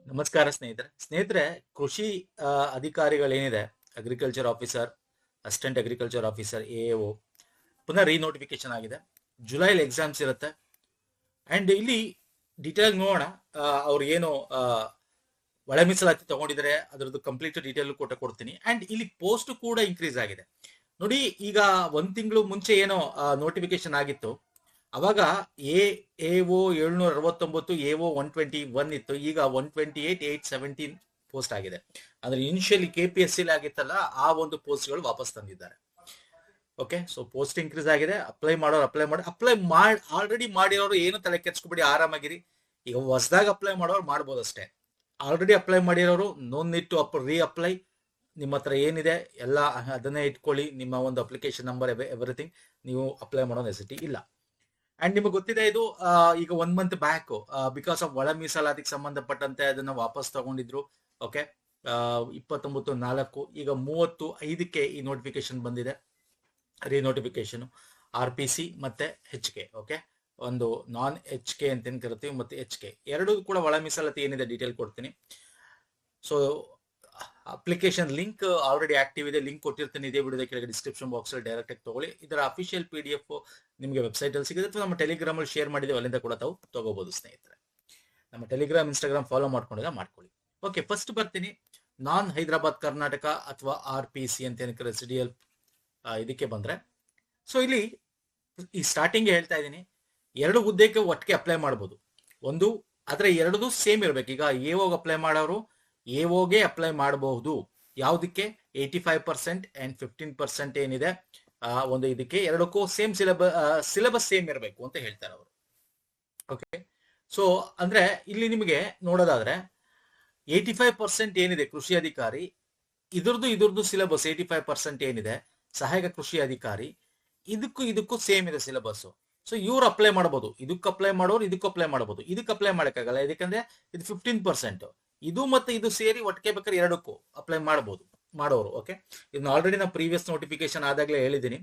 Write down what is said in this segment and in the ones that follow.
ನಮಸ್ಕಾರ ಸ್ನೇಹಿತರೆ ಕೃಷಿ ಅಧಿಕಾರಿಗಳೇನಿದೆ, agriculture officer, assistant agriculture officer, AAO ಪುನಃ ರೀನೋಟಿಫಿಕೇಶನ್ ಆಗಿದೆ. ಜುಲೈಲಿ ಎಕ್ಸಾಮ್ಸ್ ಇರುತ್ತೆ. ಅಂಡ್ ಇಲ್ಲಿ ಡೀಟೇಲ್ ನೋಡೋಣ. ಅವ್ರು ಏನು ಒಳ ಮೀಸಲಾತಿ ತಗೊಂಡಿದ್ದಾರೆ ಅದರದ್ದು ಕಂಪ್ಲೀಟ್ ಡೀಟೇಲ್ ಕೊಡ್ತೀನಿ. ಅಂಡ್ ಇಲ್ಲಿ ಪೋಸ್ಟ್ ಕೂಡ ಇನ್ಕ್ರೀಸ್ ಆಗಿದೆ ನೋಡಿ. ಈಗ ಒಂದ್ ತಿಂಗಳು ಮುಂಚೆ ಏನೋ ನೋಟಿಫಿಕೇಶನ್ ಆಗಿತ್ತು, ಅವಾಗ ಎಒ 769, ಎಒ 121 ಇತ್ತು. ಈಗ 128, 817 ಪೋಸ್ಟ್ ಆಗಿದೆ. ಅಂದ್ರೆ ಇನಿಷಿಯಲಿ KPSC ಆಗಿತ್ತಲ್ಲ, ಆ ಒಂದು ಪೋಸ್ಟ್ಗಳು ವಾಪಸ್ ತಂದಿದ್ದಾರೆ. ಓಕೆ, ಸೊ ಪೋಸ್ಟ್ ಇನ್ಕ್ರೀಸ್ ಆಗಿದೆ. ಅಪ್ಲೈ ಆಲ್ರೆಡಿ ಮಾಡಿರೋರು ಏನು ತಲೆ ಕೆಡ್ಸ್ಕೊಬಿಡಿ, ಆರಾಮಾಗಿರಿ. ಈಗ ಹೊಸದಾಗಿ ಅಪ್ಲೈ ಮಾಡೋರು ಮಾಡ್ಬೋದು ಅಷ್ಟೇ. ಆಲ್ರೆಡಿ ಅಪ್ಲೈ ಮಾಡಿರೋರು no need to reapply. ನಿಮ್ಮ ಹತ್ರ ಏನಿದೆ ಎಲ್ಲ ಅದನ್ನೇ ಇಟ್ಕೊಳ್ಳಿ, ನಿಮ್ಮ ಒಂದು ಅಪ್ಲಿಕೇಶನ್ ನಂಬರ್, ಎವ್ರಿಥಿಂಗ್. ನೀವು ಅಪ್ಲೈ ಮಾಡೋ ನೆಸಿಟಿ ಇಲ್ಲ. ಅಂಡ್ ನಿಮಗೆ ಗೊತ್ತಿದೆ, ಇದು ಈಗ 1 ಮಂತ್ ಬ್ಯಾಕ್ ಬಿಕಾಸ್ ಆಫ್ ಒಳ ಮೀಸಲಾತಿಗೆ ಸಂಬಂಧಪಟ್ಟಂತೆ ಅದನ್ನ ವಾಪಸ್ ತಗೊಂಡಿದ್ರು. ಓಕೆ, 29/4. ಈಗ 30/5ಕ್ಕೆ ಈ ನೋಟಿಫಿಕೇಶನ್ ಬಂದಿದೆ, ರೀನೋಟಿಫಿಕೇಶನ್. RPC ಮತ್ತೆ HK. ಓಕೆ, ಒಂದು ನಾನ್ HK ಅಂತ ಏನ್ ಕರಿತೀವಿ, ಮತ್ತೆ HK ಎರಡು ಕೂಡ ಒಳ ಮೀಸಲಾತಿ ಏನಿದೆ ಡೀಟೇಲ್ ಕೊಡ್ತೀನಿ. So application link already active ಇದೆ, ಲಿಂಕ್ ಕೊಟ್ಟಿರ್ತೀನಿ ಇದೇ ವಿಡಿಯೋದ ಕೆಳಗೆ ಡಿಸ್ಕ್ರಿಪ್ಷನ್ ಬಾಕ್ಸ್ ಅಲ್ಲಿ ಡೈರೆಕ್ಟ್ ಆಗಿ ತಗೊಳ್ಳಿ. ಇದರ ಅಫಿಷಿಯಲ್ PDF ನಿಮಗೆ ವೆಬ್ಸೈಟ್ ಅಲ್ಲಿ ಸಿಗುತ್ತೆ, ಅಥವಾ ನಮ್ಮ ಟೆಲಿಗ್ರಾಮ್ ಅಲ್ಲಿ ಶೇರ್ ಮಾಡಿದ್ದೇವೆ, ಅಲ್ಲಿಂದ ಕೂಡ ತಾವು ತಗೋಬಹುದು ಸ್ನೇಹಿತರೆ. ನಮ್ಮ ಟೆಲಿಗ್ರಾಮ್, ಇನ್ಸ್ಟಾಗ್ರಾಮ್ ಫಾಲೋ ಮಾಡ್ಕೊಂಡಿಲ್ಲ ಮಾಡ್ಕೊಳ್ಳಿ. ಓಕೆ, ಫಸ್ಟ್ ಬರ್ತೀನಿ. ನಾನ್ ಹೈದರಾಬಾದ್ ಕರ್ನಾಟಕ ಅಥವಾ RPC ಅಂತ ಏನ್ ರೆಸಿಡಿಯಲ್ ಇದಕ್ಕೆ ಬಂದ್ರೆ, ಸೊ ಇಲ್ಲಿ ಈ ಸ್ಟಾರ್ಟಿಂಗ್ ಹೇಳ್ತಾ ಇದ್ದೀನಿ, 2 ಹುದ್ದೆಗೆ ಒಟ್ಟಿಗೆ ಅಪ್ಲೈ ಮಾಡಬಹುದು. ಒಂದು ಆದ್ರೆ ಎರಡೂ ಸೇಮ್ ಇರ್ಬೇಕು. ಈಗ ಎಒಗೆ ಅಪ್ಲೈ ಮಾಡೋರು ಎಒಗೆ ಅಪ್ಲೈ ಮಾಡಬಹುದು. ಯಾವುದಕ್ಕೆ? 85% ಅಂಡ್ 15% ಏನಿದೆ ಒಂದು ಇದಕ್ಕೆ, ಎರಡಕ್ಕೂ ಸೇಮ್ ಸಿಲೆಬಸ್ ಸೇಮ್ ಇರಬೇಕು ಅಂತ ಹೇಳ್ತಾರೆ ಅವರು. ಓಕೆ, ಸೊ ಅಂದ್ರೆ ಇಲ್ಲಿ ನಿಮಗೆ ನೋಡೋದಾದ್ರೆ 85% ಏನಿದೆ ಕೃಷಿ ಅಧಿಕಾರಿ, ಇದ್ರದ್ದು ಸಿಲೆಬಸ್ 85% ಏನಿದೆ ಸಹಾಯಕ ಕೃಷಿ ಅಧಿಕಾರಿ, ಇದಕ್ಕೂ ಸೇಮ್ ಇದೆ ಸಿಲೆಬಸ್. ಸೊ ಇವ್ರು ಅಪ್ಲೈ ಮಾಡಬಹುದು. ಇದಕ್ಕೆ ಅಪ್ಲೈ ಮಾಡೋರು ಇದಕ್ಕೂ ಅಪ್ಲೈ ಮಾಡಬಹುದು. ಇದಕ್ಕೆ ಅಪ್ಲೈ ಮಾಡಕ್ಕಾಗಲ್ಲ, ಯಾಕಂದ್ರೆ ಇದು 15%. ಇದು ಮತ್ತೆ ಇದು ಸೇರಿ ಒಟ್ಟಿಗೆ ಬೇಕಾದ್ರೆ ಎರಡಕ್ಕೂ ಅಪ್ಲೈ ಮಾಡಬಹುದು ಮಾಡೋರು. ಓಕೆ, ಇದನ್ನ ಆಲ್ರೆಡಿ ನಾವು ಪ್ರೀವಿಯಸ್ ನೋಟಿಫಿಕೇಶನ್ ಆದಾಗಲೇ ಹೇಳಿದ್ದೀನಿ.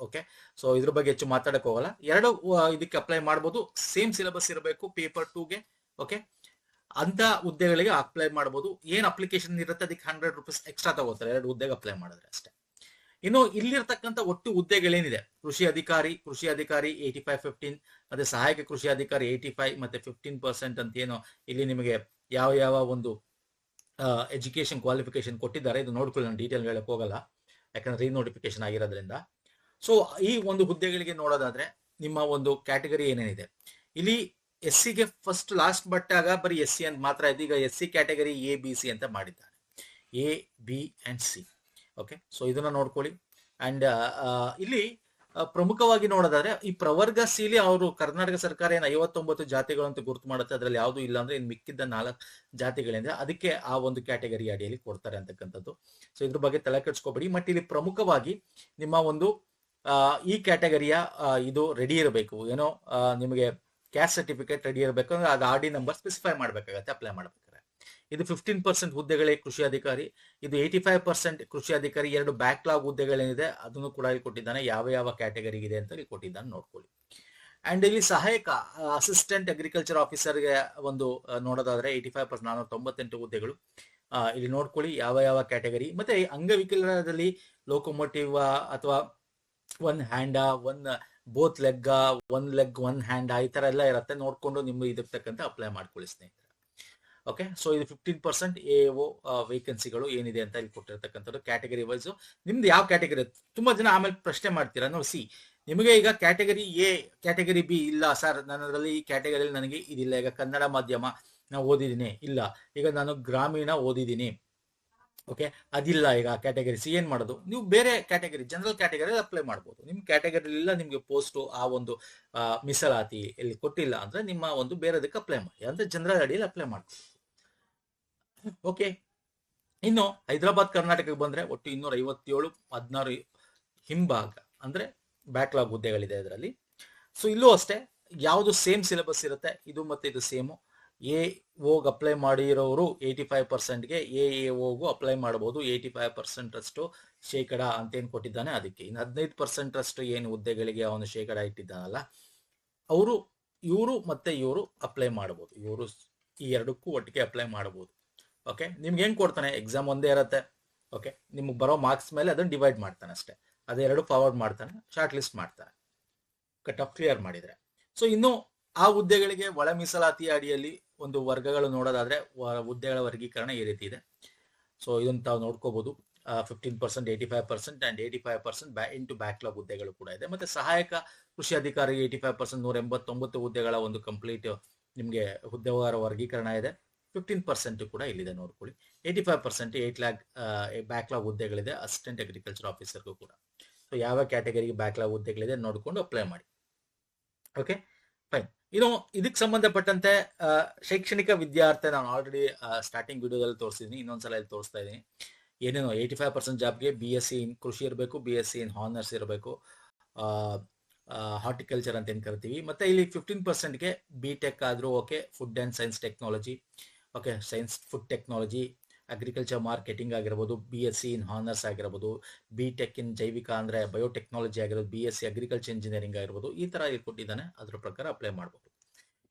ಓಕೆ, ಸೊ ಇದ್ರ ಬಗ್ಗೆ ಹೆಚ್ಚು ಮಾತಾಡಕ್ ಹೋಗಲ್ಲ. ಎರಡು ಇದಕ್ಕೆ ಅಪ್ಲೈ ಮಾಡಬಹುದು. ಸೇಮ್ ಸಿಲೆಬಸ್ ಇರಬೇಕು ಪೇಪರ್ 2ಗೆ. ಓಕೆ, ಅಂತ ಹುದ್ದೆಗಳಿಗೆ ಅಪ್ಲೈ ಮಾಡಬಹುದು. ಏನ್ ಅಪ್ಲಿಕೇಶನ್ ಇರುತ್ತೆ ಅದಕ್ಕೆ 100 ರೂಪೀಸ್ ಎಕ್ಸ್ಟ್ರಾ ತಗೋತಾರೆ 2 ಹುದ್ದೆಗೆ ಅಪ್ಲೈ ಮಾಡಿದ್ರೆ ಅಷ್ಟೇ. ಇನ್ನು ಇಲ್ಲಿರ್ತಕ್ಕಂಥ ಒಟ್ಟು ಹುದ್ದೆಗಳೇನಿದೆ, ಕೃಷಿ ಅಧಿಕಾರಿ 85-15, ಮತ್ತೆ ಸಹಾಯಕ ಕೃಷಿ ಅಧಿಕಾರಿ 85 ಮತ್ತೆ 15% ಅಂತ ಏನು ಇಲ್ಲಿ ನಿಮಗೆ ಯಾವ ಒಂದು ಎಜುಕೇಶನ್ ಕ್ವಾಲಿಫಿಕೇಶನ್ ಕೊಟ್ಟಿದ್ದಾರೆ ಇದು ನೋಡ್ಕೊಳ್ಳಿ. ನಾನು ಡೀಟೇಲ್ ಹೇಳಕ್ ಹೋಗಲ್ಲ, ಯಾಕಂದ್ರೆ ರೀನೋಟಿಫಿಕೇಶನ್ ಆಗಿರೋದ್ರಿಂದ. ಸೊ ಈ ಒಂದು ಹುದ್ದೆಗಳಿಗೆ ನೋಡೋದಾದ್ರೆ ನಿಮ್ಮ ಒಂದು ಕ್ಯಾಟಗರಿ ಏನೇನಿದೆ ಇಲ್ಲಿ, SCಗೆ ಫಸ್ಟ್ ಲಾಸ್ಟ್ ಬಟ್ಟಾಗ ಬರೀ SC ಅಂತ ಮಾತ್ರ ಇದೆ. ಈಗ SC ಕ್ಯಾಟಗರಿ ABC ಅಂತ ಮಾಡಿದ್ದಾರೆ, A, B and C. Okay, so ಇದನ್ನ ನೋಡ್ಕೊಳ್ಳಿ. ಅಂಡ್ ಇಲ್ಲಿ ಪ್ರಮುಖವಾಗಿ ನೋಡೋದಾದ್ರೆ ಈ ಪ್ರವರ್ಗ ಸಿಲಿ ಅವರು ಕರ್ನಾಟಕ ಸರ್ಕಾರ ಏನು 59 ಜಾತಿಗಳಂತ ಗುರುತು ಮಾಡುತ್ತೆ, ಅದ್ರಲ್ಲಿ ಯಾವ್ದು ಇಲ್ಲ ಅಂದ್ರೆ ಇನ್ನು ಮಿಕ್ಕಿದ್ದ 4 ಜಾತಿಗಳಿಂದ ಅದಕ್ಕೆ ಆ ಒಂದು ಕ್ಯಾಟಗರಿ ಅಡಿಯಲ್ಲಿ ಕೊಡ್ತಾರೆ ಅಂತಕ್ಕಂಥದ್ದು. ಸೊ ಇದ್ರ ಬಗ್ಗೆ ತಲೆ ಕೆಡ್ಸ್ಕೊಬೇಡಿ. ಮತ್ತೆ ಇಲ್ಲಿ ಪ್ರಮುಖವಾಗಿ ನಿಮ್ಮ ಒಂದು ಈ ಕ್ಯಾಟಗರಿಯ ಇದು ರೆಡಿ ಇರಬೇಕು. ಏನೋ ನಿಮಗೆ ಕ್ಯಾಸ್ಟ್ ಸರ್ಟಿಫಿಕೇಟ್ ರೆಡಿ ಇರಬೇಕು ಅಂದ್ರೆ ಅದು RD ನಂಬರ್ ಸ್ಪೆಸಿಫೈ ಮಾಡ್ಬೇಕಾಗತ್ತೆ ಅಪ್ಲೈ ಮಾಡ್ಬೇಕಾದ್ರೆ. ಇದು 15% ಹುದ್ದೆಗಳೇ ಕೃಷಿ ಅಧಿಕಾರಿ, ಇದು 85% ಕೃಷಿ ಅಧಿಕಾರಿ. 2 ಬ್ಯಾಕ್ಲಾಗ್ ಹುದ್ದೆಗಳೇನಿದೆ ಅದನ್ನು ಕೂಡ ಇಲ್ಲಿ ಕೊಟ್ಟಿದ್ದಾನೆ, ಯಾವ ಕ್ಯಾಟಗರಿ ಇದೆ ಅಂತ ಇಲ್ಲಿ ಕೊಟ್ಟಿದ್ದಾನೆ ನೋಡ್ಕೊಳ್ಳಿ. ಅಂಡ್ ಇಲ್ಲಿ ಸಹಾಯಕ ಅಸಿಸ್ಟೆಂಟ್ ಅಗ್ರಿಕಲ್ಚರ್ ಆಫೀಸರ್ಗೆ ಒಂದು ನೋಡೋದಾದ್ರೆ 85%, 498 ಹುದ್ದೆಗಳು ಇಲ್ಲಿ ನೋಡ್ಕೊಳ್ಳಿ ಯಾವ ಕ್ಯಾಟಗರಿ. ಮತ್ತೆ ಅಂಗವಿಕಲರಲ್ಲಿ ಲೋಕೋಮೋಟಿವ್ ಅಥವಾ 1 hand, 1 both leg, 1 leg 1 hand, ಈ ತರ ಎಲ್ಲ ಇರುತ್ತೆ. ನೋಡ್ಕೊಂಡು ನಿಮ್ಮ ಇದಕ್ಕೆ ತಕ್ಕಂತೆ ಅಪ್ಲೈ ಮಾಡ್ಕೊಳ್ಳಿ ಸ್ನೇಹಿತರೆ. ಓಕೆ, ಸೊ ಇದು 15% AO ವೇಕೆನ್ಸಿಗಳು ಏನಿದೆ ಅಂತ ಇಲ್ಲಿ ಕೊಟ್ಟಿರ್ತಕ್ಕಂಥದ್ದು ಕ್ಯಾಟಗರಿ ವೈಸ್. ನಿಮ್ದು ಯಾವ ಕ್ಯಾಟಗರಿ? ತುಂಬಾ ಜನ ಆಮೇಲೆ ಪ್ರಶ್ನೆ ಮಾಡ್ತೀರಾ ನೋಡಿ. ನಿಮಗೆ ಈಗ ಕ್ಯಾಟಗರಿ A, ಕ್ಯಾಟಗರಿ B ಇಲ್ಲ ಸರ್, ನನ್ನದ್ರಲ್ಲಿ ಈ ಕ್ಯಾಟಗರಿಯಲ್ಲಿ ನನಗೆ ಇದಿಲ್ಲ. ಈಗ ಕನ್ನಡ ಮಾಧ್ಯಮ ನಾವು ಓದಿದ್ದೀನಿ, ಇಲ್ಲ. ಈಗ ನಾನು ಗ್ರಾಮೀಣ ಓದಿದ್ದೀನಿ, ಓಕೆ, ಅದಿಲ್ಲ. ಈಗ ಕ್ಯಾಟಗರಿ C ಏನ್ ಮಾಡೋದು? ನೀವು ಬೇರೆ ಕ್ಯಾಟಗರಿ, ಜನರಲ್ ಕ್ಯಾಟಗರಿ ಅಪ್ಲೈ ಮಾಡ್ಬೋದು. ನಿಮ್ ಕ್ಯಾಟಗರಿ ಇಲ್ಲ, ನಿಮ್ಗೆ ಪೋಸ್ಟ್ ಆ ಒಂದು ಮೀಸಲಾತಿ ಎಲ್ಲಿ ಕೊಟ್ಟಿಲ್ಲ ಅಂದ್ರೆ ನಿಮ್ಮ ಒಂದು ಬೇರೆದಕ್ಕೆ ಅಪ್ಲೈ ಮಾಡಿ, ಅಂದ್ರೆ ಜನರಲ್ ಅಡಿಯಲ್ಲಿ ಅಪ್ಲೈ ಮಾಡ್ಬೋದು. ಓಕೆ, ಇನ್ನು ಹೈದರಾಬಾದ್ ಕರ್ನಾಟಕಕ್ಕೆ ಬಂದ್ರೆ ಒಟ್ಟು 257, 16 ಹಿಂಭಾಗ ಅಂದ್ರೆ ಬ್ಯಾಕ್ಲಾಗ್ ಹುದ್ದೆಗಳಿದೆ ಇದರಲ್ಲಿ. ಸೊ ಇಲ್ಲೂ ಅಷ್ಟೇ ಯಾವುದು ಸೇಮ್ ಸಿಲೆಬಸ್ ಇರುತ್ತೆ, ಇದು ಮತ್ತೆ ಇದು ಸೇಮು. AOಗೆ ಅಪ್ಲೈ ಮಾಡಿರೋರು 85%ಗೆ AAOಗೂ ಅಪ್ಲೈ ಮಾಡಬಹುದು. 85% ಅಷ್ಟು ಶೇಕಡ ಅಂತ ಏನ್ ಕೊಟ್ಟಿದ್ದಾನೆ ಅದಕ್ಕೆ. ಇನ್ನು 15% ಅಷ್ಟು ಏನು ಹುದ್ದೆಗಳಿಗೆ ಅವನು ಶೇಕಡ ಇಟ್ಟಿದ್ದಾನಲ್ಲ, ಇವರು ಮತ್ತೆ ಇವರು ಅಪ್ಲೈ ಮಾಡಬಹುದು. ಈ ಎರಡಕ್ಕೂ ಒಟ್ಟಿಗೆ ಅಪ್ಲೈ ಮಾಡಬಹುದು. ಓಕೆ, ನಿಮ್ಗೆ ಹೆಂಗ್ ಕೊಡ್ತಾನೆ, ಎಕ್ಸಾಮ್ ಒಂದೇ ಇರುತ್ತೆ. ಓಕೆ, ನಿಮ್ಗೆ ಬರೋ ಮಾರ್ಕ್ಸ್ ಮೇಲೆ ಅದನ್ನು ಡಿವೈಡ್ ಮಾಡ್ತಾನೆ ಅಷ್ಟೇ. ಅದೆರಡು ಫಾರ್ವರ್ಡ್ ಮಾಡ್ತಾನೆ, ಶಾರ್ಟ್ ಲಿಸ್ಟ್ ಮಾಡ್ತಾನೆ ಕಟ್ ಆಫ್ ಕ್ಲಿಯರ್ ಮಾಡಿದ್ರೆ. ಸೊ ಇನ್ನು ಆ ಹುದ್ದೆಗಳಿಗೆ ಒಳ ಮೀಸಲಾತಿ ಅಡಿಯಲ್ಲಿ ಒಂದು ವರ್ಗಗಳು ನೋಡೋದಾದ್ರೆ ಹುದ್ದೆಗಳ ವರ್ಗೀಕರಣ ಈ ರೀತಿ ಇದೆ. ಸೊ ಇದನ್ನು ತಾವು ನೋಡ್ಕೋಬಹುದು. 15%, 85% ಅಂಡ್ 85% ಇಂಟು ಬ್ಯಾಕ್ಲಾಗ್ ಹುದ್ದೆಗಳು ಕೂಡ ಇದೆ. ಮತ್ತೆ ಸಹಾಯಕ ಕೃಷಿ ಅಧಿಕಾರಿ 85%, 189 ಹುದ್ದೆಗಳ ಒಂದು ಕಂಪ್ಲೀಟ್ ನಿಮಗೆ ಹುದ್ದೆವಾರ ವರ್ಗೀಕರಣ ಇದೆ. 15% ಕೂಡ ಇಲ್ಲಿದೆ ನೋಡ್ಕೊಳ್ಳಿ. 85% 8 lakh ಬ್ಯಾಕ್ಲಾಗ್ ಹುದ್ದೆಗಳಿದೆ ಅಸಿಸ್ಟೆಂಟ್ ಅಗ್ರಿಕಲ್ಚರ್ ಆಫೀಸರ್ಗೂ ಕೂಡ. ಸೊ ಯಾವ ಕ್ಯಾಟಗರಿಗೆ ಬ್ಯಾಕ್ಲಾಗ್ ಹುದ್ದೆಗಳಿದೆ ನೋಡಿಕೊಂಡು ಅಪ್ಲೈ ಮಾಡಿ. Okay, fine. ಇನ್ನು ಇದಕ್ಕೆ ಸಂಬಂಧಪಟ್ಟಂತೆ ಶೈಕ್ಷಣಿಕ ವಿದ್ಯಾರ್ಥಿ ನಾನು ಆಲ್ರೆಡಿ ಸ್ಟಾರ್ಟಿಂಗ್ ವಿಡಿಯೋದಲ್ಲಿ ತೋರಿಸಿದ್ದೀನಿ, ಇನ್ನೊಂದ್ಸಲ ಇಲ್ಲಿ ತೋರಿಸ್ತಾ ಇದ್ದೀನಿ. ಏನೇನು 85% ಜಾಬ್ಗೆ BSc ಇನ್ ಕೃಷಿ ಇರಬೇಕು, BSc ಇನ್ ಹಾನರ್ಸ್ ಇರಬೇಕು, ಹಾರ್ಟಿಕಲ್ಚರ್ ಅಂತ ಏನು ಕರಿತೀವಿ. ಮತ್ತೆ ಇಲ್ಲಿ 15%ಗೆ BTech ಆದ್ರೂ okay, food and science technology, okay, science food technology, agriculture marketing ಆಗಿರ್ಬೋದು, BSc ಇನ್ ಹಾನರ್ಸ್ ಆಗಿರ್ಬೋದು, BTech ಇನ್ ಜೈವಿಕ ಅಂದ್ರೆ ಬಯೋಟೆಕ್ನಾಲಜಿ ಆಗಿರ್ಬೋದು, BSc ಅಗ್ರಿಕಲ್ಚರ್ ಇಂಜಿನಿಯರಿಂಗ್ ಆಗಿರ್ಬೋದು, ಈ ತರ ಕೊಟ್ಟಿದ್ದಾನೆ. ಅದ್ರ ಪ್ರಕಾರ ಅಪ್ಲೈ ಮಾಡ್ಬೋದು.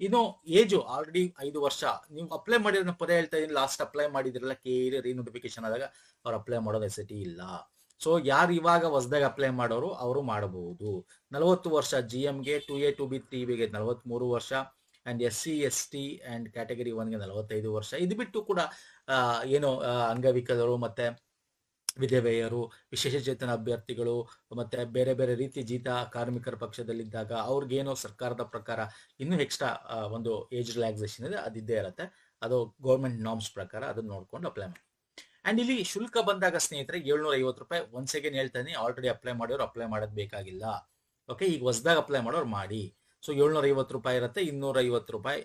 ಇನ್ನು ಏಜು ಆಲ್ರೆಡಿ 5 ವರ್ಷ ನೀವು ಅಪ್ಲೈ ಮಾಡಿರೋ ಪದೇ ಹೇಳ್ತಾ ಇದ್ದೀನಿ. ಲಾಸ್ಟ್ ಅಪ್ಲೈ ಮಾಡಿದ್ರಲ್ಲ KE ರೀನೋಟಿಫಿಕೇಶನ್ ಆದಾಗ ಅವ್ರು ಅಪ್ಲೈ ಮಾಡೋದು ನೆಸೆಸಿಟಿ ಇಲ್ಲ. ಸೊ ಯಾರು ಇವಾಗ ಹೊಸದಾಗಿ ಅಪ್ಲೈ ಮಾಡೋರು ಅವರು ಮಾಡಬಹುದು. 40 ವರ್ಷ GMಗೆ, 2A 2B 3Bಗೆ 43 ವರ್ಷ, and SC ST and category 1ಗೆ 45 ವರ್ಷ. ಇದು ಬಿಟ್ಟು ಕೂಡ ಏನು ಅಂಗವಿಕಲರು ಮತ್ತೆ ವಿಧವೆಯರು, ವಿಶೇಷಚೇತನ ಅಭ್ಯರ್ಥಿಗಳು ಮತ್ತೆ ಬೇರೆ ಬೇರೆ ರೀತಿ ಜೀತ ಕಾರ್ಮಿಕರ ಪಕ್ಷದಲ್ಲಿದ್ದಾಗ ಅವ್ರಿಗೇನೋ ಸರ್ಕಾರದ ಪ್ರಕಾರ ಇನ್ನೂ ಎಕ್ಸ್ಟ್ರಾ ಒಂದು ಏಜ್ ರಿಲ್ಯಾಕ್ಸೇಷನ್ ಇದೆ, ಅದಿದ್ದೇ ಇರುತ್ತೆ. ಅದು ಗೌರ್ಮೆಂಟ್ ನಾರ್ಮ್ಸ್ ಪ್ರಕಾರ ಅದನ್ನ ನೋಡ್ಕೊಂಡು ಅಪ್ಲೈ ಮಾಡಿ. ಅಂಡ್ ಇಲ್ಲಿ ಶುಲ್ಕ ಬಂದಾಗ ಸ್ನೇಹಿತರೆ 750 ರೂಪಾಯಿ. ಒನ್ಸ್ ಅಗೇನ್ ಹೇಳ್ತಾನೆ, ಆಲ್ರೆಡಿ ಅಪ್ಲೈ ಮಾಡೋರು ಅಪ್ಲೈ ಮಾಡೋದು ಬೇಕಾಗಿಲ್ಲ. ಓಕೆ, ಈಗ ಹೊಸದಾಗಿ ಅಪ್ಲೈ ಮಾಡೋರು ಮಾಡಿ. ಸೊ 750 ರೂಪಾಯಿ ಇರುತ್ತೆ, 250 ರೂಪಾಯಿ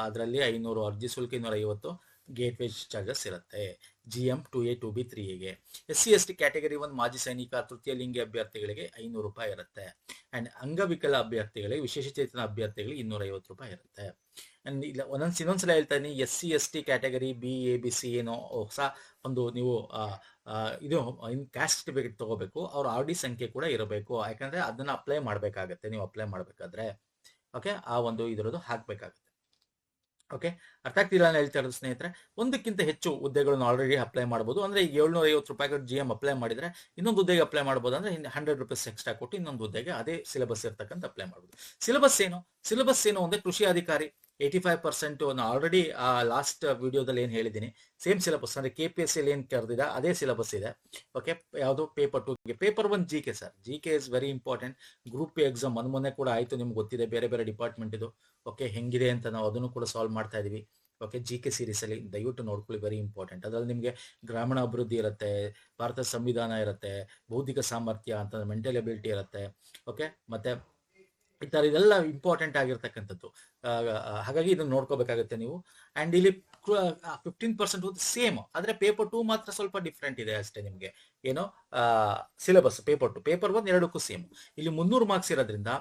ಅದರಲ್ಲಿ 500 ಅರ್ಜಿ ಶುಲ್ಕ, 250 ಗೇಟ್ ವೇಜ್ ಚಾರ್ಜಸ್ ಇರುತ್ತೆ. GM 2A 2B 3Aಗೆ. SC ST category 1 ಮಾಜಿ ಸೈನಿಕ, ತೃತೀಯ ಲಿಂಗಿ ಅಭ್ಯರ್ಥಿಗಳಿಗೆ 500 ರೂಪಾಯಿ ಇರುತ್ತೆ. ಅಂಡ್ ಅಂಗವಿಕಲ ಅಭ್ಯರ್ಥಿಗಳಿಗೆ, ವಿಶೇಷಚೇತನ ಅಭ್ಯರ್ಥಿಗಳಿಗೆ 250 ರೂಪಾಯಿ ಇರುತ್ತೆ. ಅಂಡ್ ಇಲ್ಲ ಇನ್ನೊಂದ್ಸಲ ಹೇಳ್ತಾ ಇದ್ದೀನಿ, SC ST category B A B C ಏನೋ ಹೊಸ ಒಂದು ನೀವು ಇದು ಕ್ಯಾಸ್ಟ್ ಸರ್ಟಿಫಿಕೇಟ್ ತಗೋಬೇಕು. ಅವ್ರ RD ಸಂಖ್ಯೆ ಕೂಡ ಇರಬೇಕು, ಯಾಕಂದ್ರೆ ಅದನ್ನ ಅಪ್ಲೈ ಮಾಡ್ಬೇಕಾಗತ್ತೆ ನೀವು ಅಪ್ಲೈ ಮಾಡ್ಬೇಕಾದ್ರೆ. ಓಕೆ, ಆ ಒಂದು ಇದರದ್ದು ಹಾಕ್ಬೇಕಾಗುತ್ತೆ. ಓಕೆ, ಅರ್ಥ ಆಗ್ತಿಲ್ಲ ನಾನು ಹೇಳ್ತಾ ಇರೋದು ಸ್ನೇಹಿತರೆ. ಒಂದಕ್ಕಿಂತ ಹೆಚ್ಚು ಹುದ್ದೆಗಳನ್ನು ಆಲ್ರೆಡಿ ಅಪ್ಲೈ ಮಾಡಬಹುದು. ಅಂದ್ರೆ ಈಗ 750 ರೂಪಾಯಿ GM ಅಪ್ಲೈ ಮಾಡಿದ್ರೆ ಇನ್ನೊಂದು ಹುದ್ದೆಗೆ ಅಪ್ಲೈ ಮಾಡಬಹುದು. ಅಂದ್ರೆ 100 ರೂಪೀಸ್ ಎಕ್ಸ್ಟ್ರಾ ಕೊಟ್ಟು ಇನ್ನೊಂದು ಹುದ್ದೆಗೆ ಅದೇ ಸಿಲೆಬಸ್ ಇರ್ತಕ್ಕಂಥ ಅಪ್ಲೈ ಮಾಡಬಹುದು. ಸಿಲೆಬಸ್ ಏನು ಅಂದ್ರೆ ಕೃಷಿ ಅಧಿಕಾರಿ 85% ಆಲ್ರೆಡಿ ಲಾಸ್ಟ್ ವಿಡಿಯೋದಲ್ಲಿ ಏನ್ ಹೇಳಿದ್ದೀನಿ, ಸೇಮ್ ಸಿಲೆಬಸ್ ಅಂದ್ರೆ KPSC ಏನ್ ಕರೆದಿದೆ ಅದೇ ಸಿಲೆಬಸ್ ಇದೆ. ಓಕೆ, ಯಾವುದು ಪೇಪರ್ 2ಗೆ. Paper 1 GK sir, GK is very important. Group A exam ಮೊನ್ನೆ ಕೂಡ ಆಯ್ತು, ನಿಮ್ಗೆ ಗೊತ್ತಿದೆ ಬೇರೆ ಬೇರೆ ಡಿಪಾರ್ಟ್ಮೆಂಟ್ ಇದು. ಓಕೆ, ಹೆಂಗಿದೆ ಅಂತ ನಾವು ಅದನ್ನು ಕೂಡ ಸಾಲ್ವ್ ಮಾಡ್ತಾ ಇದೀವಿ. ಓಕೆ, GK ಸೀರೀಸ್ ಅಲ್ಲಿ ದಯವಿಟ್ಟು ನೋಡ್ಕೊಳ್ಳಿ, ವೆರಿ ಇಂಪಾರ್ಟೆಂಟ್. ಅದರಲ್ಲಿ ನಿಮಗೆ ಗ್ರಾಮೀಣ ಅಭಿವೃದ್ಧಿ ಇರುತ್ತೆ, ಭಾರತ ಸಂವಿಧಾನ ಇರುತ್ತೆ, ಬೌದ್ಧಿಕ ಸಾಮರ್ಥ್ಯ ಅಂತ ಮೆಂಟಲ್ ಎಬಿಲಿಟಿ ಇರುತ್ತೆ. ಓಕೆ, ಮತ್ತೆ ಈ ತರ ಇದೆಲ್ಲ ಇಂಪಾರ್ಟೆಂಟ್ ಆಗಿರ್ತಕ್ಕಂಥದ್ದು. ಹಾಗಾಗಿ ಇದನ್ನ ನೋಡ್ಕೋಬೇಕಾಗುತ್ತೆ ನೀವು. ಅಂಡ್ ಇಲ್ಲಿ 15% ಸೇಮ್, ಆದ್ರೆ ಪೇಪರ್ 2 ಮಾತ್ರ ಸ್ವಲ್ಪ ಡಿಫ್ರೆಂಟ್ ಇದೆ ಅಷ್ಟೇ. ನಿಮ್ಗೆ ಏನೋ ಸಿಲೆಬಸ್ ಪೇಪರ್ 2 ಪೇಪರ್ 1 ಎರಡಕ್ಕೂ ಸೇಮ್. ಇಲ್ಲಿ 300 ಮಾರ್ಕ್ಸ್ ಇರೋದ್ರಿಂದ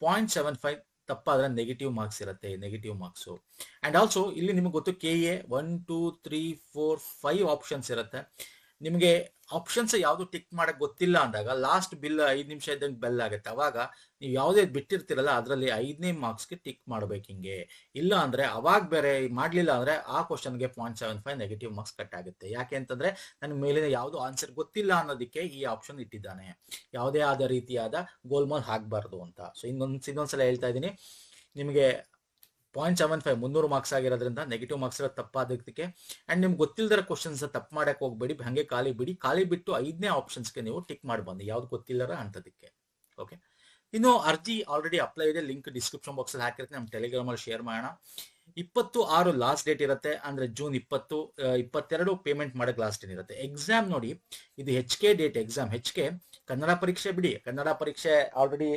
0.75 ತಪ್ಪಾದ್ರೆ ನೆಗೆಟಿವ್ ಮಾರ್ಕ್ಸ್ ಇರುತ್ತೆ, ನೆಗೆಟಿವ್ ಮಾರ್ಕ್ಸ್. ಅಂಡ್ ಆಲ್ಸೋ ಇಲ್ಲಿ ನಿಮ್ಗೆ ಗೊತ್ತು KA 1 2 3 4 5 ಆಪ್ಷನ್ಸ್ ಇರುತ್ತೆ. ನಿಮಗೆ ಆಪ್ಷನ್ಸ್ ಯಾವ್ದು ಟಿಕ್ ಮಾಡಕ್ ಗೊತ್ತಿಲ್ಲ ಅಂದಾಗ ಲಾಸ್ಟ್ ಬಿಲ್ 5 ನಿಮಿಷ ಇದ್ದಂಗೆ ಬೆಲ್ ಆಗುತ್ತೆ. ಅವಾಗ ನೀವು ಯಾವುದೇ ಬಿಟ್ಟಿರ್ತಿರಲ್ಲ ಅದರಲ್ಲಿ 5ನೇ ಮಾರ್ಕ್ಸ್ಗೆ ಟಿಕ್ ಮಾಡ್ಬೇಕು ಹಿಂಗೆ. ಇಲ್ಲ ಅಂದ್ರೆ ಅವಾಗ ಬೇರೆ ಮಾಡ್ಲಿಲ್ಲ ಅಂದ್ರೆ ಆ ಕ್ವಶನ್ಗೆ 0.75 ನೆಗೆಟಿವ್ ಮಾರ್ಕ್ಸ್ ಕಟ್ ಆಗುತ್ತೆ. ಯಾಕೆ ಅಂತಂದ್ರೆ ನನ್ ಮೇಲಿನ ಯಾವ್ದು ಆನ್ಸರ್ ಗೊತ್ತಿಲ್ಲ ಅನ್ನೋದಕ್ಕೆ ಈ ಆಪ್ಷನ್ ಇಟ್ಟಿದ್ದಾನೆ, ಯಾವುದೇ ಆದ ರೀತಿಯಾದ ಗೋಲ್ಮಾಲ್ ಹಾಕ್ಬಾರ್ದು ಅಂತ. ಸೊ ಇನ್ನೊಂದ್ಸಲ ಹೇಳ್ತಾ ಇದ್ದೀನಿ, ನಿಮಗೆ 0.75 300 ಮಾರ್ಕ್ಸ್ ಆಗಿರೋದ್ರಿಂದ ನೆಗೆಟಿವ್ ಮಾರ್ಕ್ಸ್ ತಪ್ಪಾದಕ್ಕೆ. ಅಂಡ್ ನಿಮ್ಗೆ ಗೊತ್ತಿಲ್ಲದರ ಕ್ವಶನ್ಸ್ ತಪ್ಪು ಮಾಡಕ್ ಹೋಗ್ಬೇಡಿ, ಹಂಗೆ ಖಾಲಿ ಬಿಟ್ಟು 5ನೇ ಆಪ್ಷನ್ಸ್ಗೆ ನೀವು ಟಿಕ್ ಮಾಡಿ ಬಂದು ಯಾವ್ದು ಗೊತ್ತಿಲ್ಲರ ಅಂತದಕ್ಕೆ. ಓಕೆ, ಇನ್ನು ಅರ್ಜಿ ಆಲ್ರೆಡಿ ಅಪ್ಲೈ ಇದೆ, ಲಿಂಕ್ ಡಿಸ್ಕ್ರಿಪ್ಷನ್ ಬಾಕ್ಸ್ ಅಲ್ಲಿ ಹಾಕಿರ್ತೀನಿ, ನಮ್ಮ ಟೆಲಿಗ್ರಾಮ್ ಅಲ್ಲಿ ಶೇರ್ ಮಾಡೋಣ. 26 ಲಾಸ್ಟ್ ಡೇಟ್ ಇರುತ್ತೆ, ಅಂದ್ರೆ ಜೂನ್ 20, 22 ಪೇಮೆಂಟ್ ಮಾಡಕ್ ಲಾಸ್ಟ್ ಡೇಟ್ ಇರುತ್ತೆ. ಎಕ್ಸಾಮ್ ನೋಡಿ, ಇದು HK date exam. HK Kannada ಪರೀಕ್ಷೆ ಬಿಡಿ, ಕನ್ನಡ ಪರೀಕ್ಷೆ ಆಲ್ರೆಡಿ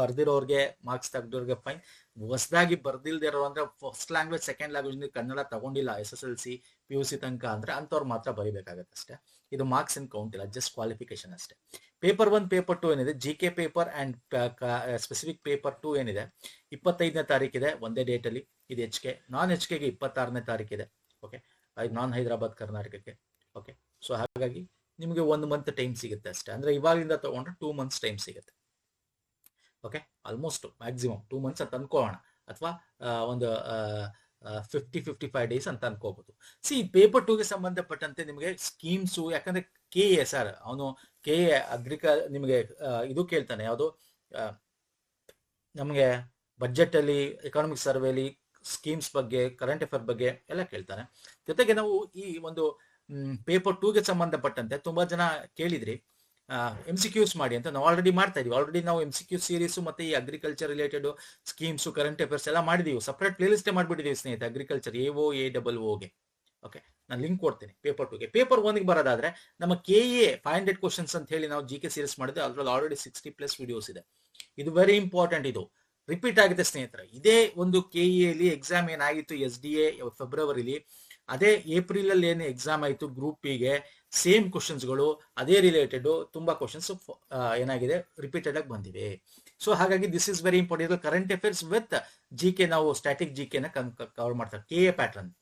ಬರ್ದಿರೋರ್ಗೆ ಮಾರ್ಕ್ಸ್ ತೆಗ್ದೋರ್ಗೆ ಫೈನ್. ಹೊಸದಾಗಿ ಬರ್ದಿಲ್ದಿರೋ ಅಂದ್ರೆ first language second language Kannada ತಗೊಂಡಿಲ್ಲ SSLC PUC ತನಕ ಅಂದ್ರೆ ಅಂತವ್ರು ಮಾತ್ರ ಬರೀಬೇಕಾಗತ್ತೆ ಅಷ್ಟೇ. ಇದು ಮಾರ್ಕ್ಸ್ ಏನ್ ಕೌಂಟ್ ಇಲ್ಲ, ಜಸ್ಟ್ ಕ್ವಾಲಿಫಿಕೇಶನ್ ಅಷ್ಟೇ. ಪೇಪರ್ 1 ಪೇಪರ್ 2 ಏನಿದೆ, GK paper and specific paper 2 ಏನಿದೆ 25ನೇ ತಾರೀಕಿದೆ ಒಂದೇ ಡೇಟ್ ಅಲ್ಲಿ. ಇದು HK. ನಾನ್ HKಗೆ 26ನೇ ತಾರೀಕಿದೆ. ಓಕೆ, ನಾನ್ ಹೈದರಾಬಾದ್ ಕರ್ನಾಟಕಕ್ಕೆ. ಓಕೆ, ಸೊ ಹಾಗಾಗಿ ನಿಮಗೆ 1 ಮಂತ್ ಟೈಮ್ ಸಿಗುತ್ತೆ ಅಷ್ಟೇ. ಅಂದ್ರೆ ಇವಾಗಿಂದ ತಗೊಂಡ್ರೆ 2 ಮಂತ್ಸ್ ಟೈಮ್ ಸಿಗುತ್ತೆ. ಓಕೆ, ಆಲ್ಮೋಸ್ಟ್ ಮ್ಯಾಕ್ಸಿಮಮ್ 2 ಮಂತ್ಸ್ ಅಂತ ಅನ್ಕೋಣ, ಅಥವಾ ಒಂದು 55 ಡೇಸ್ ಅಂತ ಅನ್ಕೋಬಹುದು. ಪೇಪರ್ 2ಗೆ ಸಂಬಂಧಪಟ್ಟಂತೆ ನಿಮಗೆ ಸ್ಕೀಮ್ಸು, ಯಾಕಂದ್ರೆ ಕೆ ಎ ಸರ್ ಅವನು ಕೆ ಎ ನಿಮಗೆ ಇದು ಕೇಳ್ತಾನೆ, ಯಾವುದು ನಮಗೆ ಬಜೆಟ್ ಅಲ್ಲಿ, ಎಕಾನಮಿಕ್ ಸರ್ವೆಲಿ ಸ್ಕೀಮ್ಸ್ ಬಗ್ಗೆ, ಕರೆಂಟ್ ಅಫೇರ್ ಬಗ್ಗೆ ಎಲ್ಲ ಕೇಳ್ತಾನೆ. ಜೊತೆಗೆ ನಾವು ಈ ಒಂದು ಪೇಪರ್ 2ಗೆ ಸಂಬಂಧಪಟ್ಟಂತೆ ತುಂಬಾ ಜನ ಕೇಳಿದ್ರಿ MCQs ಮಾಡಿ ಅಂತ. ನಾವು ಆಲ್ರೆಡಿ ಮಾಡ್ತಾ ಇದೀವಿ. ಆಲ್ರೆಡಿ ನಾವು MCQ ಸೀರೀಸ್ ಮತ್ತೆ ಈ agriculture related schemes, current affairs ಎಲ್ಲ ಮಾಡಿದೀವಿ. ಸಪರೇಟ್ ಪ್ಲೇ ಲಿಸ್ಟ್ ಮಾಡಿಬಿಟ್ಟಿದೀವಿ ಸ್ನೇಹಿತರೆ, ಅಗ್ರಿಕಲ್ಚರ್ AOAOಗೆ. ಓಕೆ, ನಾನು ಲಿಂಕ್ ಕೊಡ್ತೀನಿ ಪೇಪರ್ 2ಗೆ. ಪೇಪರ್ 1ಗೆ ಬರೋದಾದ್ರೆ ನಮ್ಮ KA 500 ಕ್ವಶನ್ಸ್ ಅಂತ ಹೇಳಿ ನಾವು GK ಸೀರೀಸ್ ಮಾಡಿದ್ರೆ ಅದ್ರಲ್ಲಿ ಆಲ್ರೆಡಿ 60+ ವಿಡಿಯೋಸ್ ಇದೆ. ಇದು ವೆರಿ ಇಂಪಾರ್ಟೆಂಟ್. ಇದು ರಿಪೀಟ್ ಆಗಿದೆ ಸ್ನೇಹಿತರೆ. ಇದೇ ಒಂದು KA ಅಲ್ಲಿ ಎಕ್ಸಾಮ್ ಏನಾಗಿತ್ತು SDA ಫೆಬ್ರವರಿಲಿ, ಅದೇ ಏಪ್ರಿಲ್ ಅಲ್ಲಿ ಏನು ಎಕ್ಸಾಮ್ ಆಯಿತು ಗ್ರೂಪ್ ಪಿಗೆ, ಸೇಮ್ ಕ್ವಶನ್ಸ್ಗಳು, ಅದೇ ರಿಲೇಟೆಡ್ ತುಂಬಾ ಕ್ವಶನ್ಸ್ ಏನಾಗಿದೆ ರಿಪೀಟೆಡ್ ಆಗಿ ಬಂದಿವೆ. ಸೊ ಹಾಗಾಗಿ this is very important. Current affairs with GK, ನಾವು ಸ್ಟ್ಯಾಟಿಕ್ GK ನ ಕವರ್ ಮಾಡ್ತಾರೆ, KA ಪ್ಯಾಟರ್ನ್.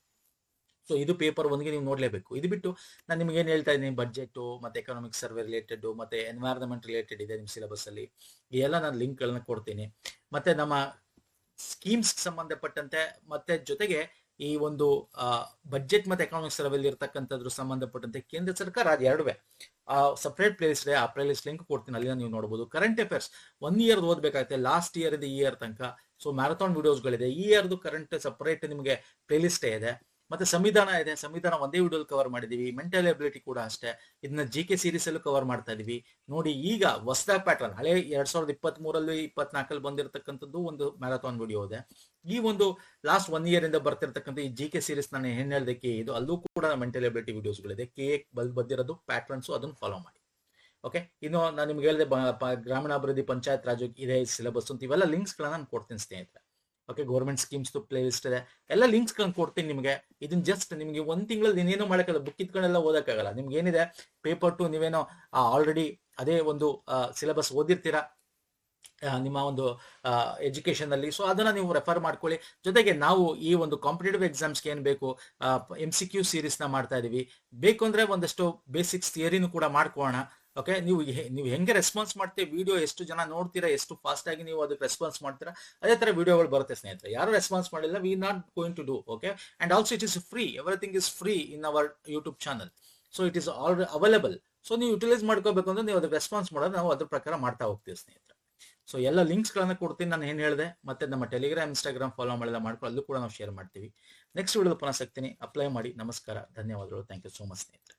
ಸೊ ಇದು ಪೇಪರ್ 1ಗೆ ನೀವು ನೋಡ್ಲೇಬೇಕು. ಇದು ಬಿಟ್ಟು ನಾನು ನಿಮ್ಗೆ ಏನ್ ಹೇಳ್ತಾ ಇದ್ದೀನಿ, ಬಜೆಟ್ ಮತ್ತೆ ಎಕನಾಮಿಕ್ ಸರ್ವೆ ರಿಲೇಟೆಡ್ ಮತ್ತೆ ಎನ್ವೈರನ್ಮೆಂಟ್ ರಿಲೇಟೆಡ್ ಇದೆ ನಿಮ್ಮ ಸಿಲೆಬಸ್ ಅಲ್ಲಿ. ಈ ಎಲ್ಲ ನಾನು ಲಿಂಕ್ ಗಳನ್ನ ಕೊಡ್ತೀನಿ. ಮತ್ತೆ ನಮ್ಮ ಸ್ಕೀಮ್ಸ್ ಸಂಬಂಧಪಟ್ಟಂತೆ, ಮತ್ತೆ ಜೊತೆಗೆ ಈ ಒಂದು ಬಜೆಟ್ ಮತ್ತೆ ಎಕನಾಮಿಕ್ ಸರ್ವೆಲಿ ಇರ್ತಕ್ಕಂಥದ್ರ ಸಂಬಂಧಪಟ್ಟಂತೆ ಕೇಂದ್ರ ಸರ್ಕಾರ ಅದು ಎರಡುವೆ ಸಪರೇಟ್ ಪ್ಲೇ ಲಿಸ್ಟ್ ಇದೆ. ಆ ಪ್ಲೇ ಲಿಸ್ಟ್ ಲಿಂಕ್ ಕೊಡ್ತೀನಿ, ಅಲ್ಲಿ ನೀವು ನೋಡಬಹುದು. ಕರೆಂಟ್ ಅಫೇರ್ಸ್ 1 ಇಯರ್ ಓದಬೇಕಾಗುತ್ತೆ, ಲಾಸ್ಟ್ ಇಯರ್ ಇದೆ ಈ ಇಯರ್ ತನಕ. ಸೊ ಮ್ಯಾರಥಾನ್ ವಿಡಿಯೋಸ್ಗಳಿದೆ. ಈ ಇಯರ್ದು ಕರೆಂಟ್ ಸಪರೇಟ್ ನಿಮಗೆ ಪ್ಲೇ ಲಿಸ್ಟ್ ಇದೆ. ಮತ್ತೆ ಸಂವಿಧಾನ ಇದೆ, ಸಂವಿಧಾನ ಒಂದೇ ವಿಡಿಯೋದಲ್ಲಿ ಕವರ್ ಮಾಡಿದೀವಿ. ಮೆಂಟಲ್ ಎಬಿಲಿಟಿ ಕೂಡ ಅಷ್ಟೇ, ಇದನ್ನ GK ಸೀರೀಸ್ ಅಲ್ಲೂ ಕವರ್ ಮಾಡ್ತಾ ಇದೀವಿ. ನೋಡಿ, ಈಗ ಹೊಸದಾಗಿ ಪ್ಯಾಟರ್ನ್, ಹಳೆ 2023 24 ಬಂದಿರತಕ್ಕಂಥದ್ದು ಒಂದು ಮ್ಯಾರಥಾನ್ ವಿಡಿಯೋ ಇದೆ. ಈ ಒಂದು ಲಾಸ್ಟ್ 1 ಇಯರ್ ಇಂದ ಬರ್ತಿರ್ತಕ್ಕಂಥ ಈ GK ಸೀರೀಸ್ ನಾನು ಏನ್ ಹೇಳ್ದಕ್ಕೆ ಇದು, ಅಲ್ಲೂ ಕೂಡ ಮೆಂಟಲ್ ಎಬಿಲಿಟಿ ವಿಡಿಯೋಸ್ಗಳಿದೆ. ಬಂದಿರೋದು ಪ್ಯಾಟರ್ನ್ಸ್, ಅದನ್ನು ಫಾಲೋ ಮಾಡಿ. ಓಕೆ, ಇನ್ನು ನಾನು ನಿಮ್ಗೆ ಹೇಳಿದೆ ಗ್ರಾಮೀಣಾಭಿವೃದ್ಧಿ, ಪಂಚಾಯತ್ ರಾಜ್ ಇದೆ ಸಿಲೆಬಸ್ ಅಂತ, ಇವೆಲ್ಲ ಲಿಂಕ್ಸ್ ಗಳನ್ನ ನಾನು ಕೊಡ್ತೀನಿ ಸ್ನೇಹಿತರೆ. Okay, government schemes play list ಇದೆ, ಎಲ್ಲ ಲಿಂಕ್ಸ್ ಕೊಡ್ತೀನಿ ನಿಮಗೆ. ಇದನ್ನ ಜಸ್ಟ್ ನಿಮಗೆ 1 ತಿಂಗಳಲ್ಲಿ ನೀನೇನೋ ಮಾಡಕ್ಕಲ್ಲ, ಬುಕ್ ಇಟ್ಕೊಂಡೆಲ್ಲ ಓದಕ್ಕಾಗಲ್ಲ. ನಿಮ್ಗೆ ಏನಿದೆ ಪೇಪರ್ 2 ನೀವೇನೋ ಆಲ್ರೆಡಿ ಅದೇ ಒಂದು ಸಿಲೆಬಸ್ ಓದಿರ್ತೀರಾ ನಿಮ್ಮ ಒಂದು ಎಜುಕೇಶನ್ ಅಲ್ಲಿ. ಸೊ ಅದನ್ನ ನೀವು ರೆಫರ್ ಮಾಡ್ಕೊಳ್ಳಿ. ಜೊತೆಗೆ ನಾವು ಈ ಒಂದು ಕಾಂಪಿಟೇಟಿವ್ ಎಕ್ಸಾಮ್ಸ್ಗೆ ಏನ್ ಬೇಕು MCQ ಸೀರೀಸ್ ನ ಮಾಡ್ತಾ ಇದೀವಿ. ಬೇಕು ಅಂದ್ರೆ ಒಂದಷ್ಟು ಬೇಸಿಕ್ಸ್ ಥಿಯರಿನೂ ಕೂಡ ಮಾಡ್ಕೋಣ. ಓಕೆ, ನೀವು ಹೆಂಗೆ ರೆಸ್ಪಾನ್ಸ್ ಮಾಡ್ತೀವಿ, ವಿಡಿಯೋ ಎಷ್ಟು ಜನ ನೋಡ್ತೀರಾ, ಎಷ್ಟು ಫಾಸ್ಟ್ ಆಗಿ ನೀವು ಅದಕ್ಕೆ ರೆಸ್ಪಾನ್ಸ್ ಮಾಡ್ತೀರಾ, ಅದೇ ತರ ವಿಡಿಯೋಗಳು ಬರುತ್ತೆ ಸ್ನೇಹಿತರೆ. ಯಾರು ರೆಸ್ಪಾನ್ಸ್ ಮಾಡಿಲ್ಲ, we not going to do. Okay, and also it is free, everything is free in our YouTube channel. So it is already available. So ನೀವು ಯುಟಿಲೈಸ್ ಮಾಡ್ಕೋಬೇಕು ಅಂದ್ರೆ ನೀವು ಅದಕ್ಕೆ ರೆಸ್ಪಾನ್ಸ್ ಮಾಡೋದು, ನಾವು ಅದ್ರ ಪ್ರಕಾರ ಮಾಡ್ತಾ ಹೋಗ್ತೀವಿ ಸ್ನೇಹಿತರೆ. ಸೊ ಎಲ್ಲ ಲಿಂಕ್ಸ್ ಗಳನ್ನ ಕೊಡ್ತೀನಿ, ನಾನು ಏನ್ ಹೇಳಿದೆ. ಮತ್ತೆ ನಮ್ಮ ಟೆಲಿಗ್ರಾಮ್, ಇನ್ಸ್ಟಾಗ್ರಾಮ್ ಫಾಲೋ ಮಾಡಿಲ್ಲ ಮಾಡ್ಕೊಂಡು ಅಲ್ಲೂ ಕೂಡ ನಾವು ಶೇರ್ ಮಾಡ್ತೀವಿ. ನೆಕ್ಸ್ಟ್ ವಿಡಿಯೋ ಪುನಃ ಸಿಗ್ತೀನಿ. ಅಪ್ಲೈ ಮಾಡಿ. ನಮಸ್ಕಾರ, ಧನ್ಯವಾದಗಳು. ಥ್ಯಾಂಕ್ ಯು ಸೋ ಮಚ್ ಸ್ನೇಹಿತರೆ.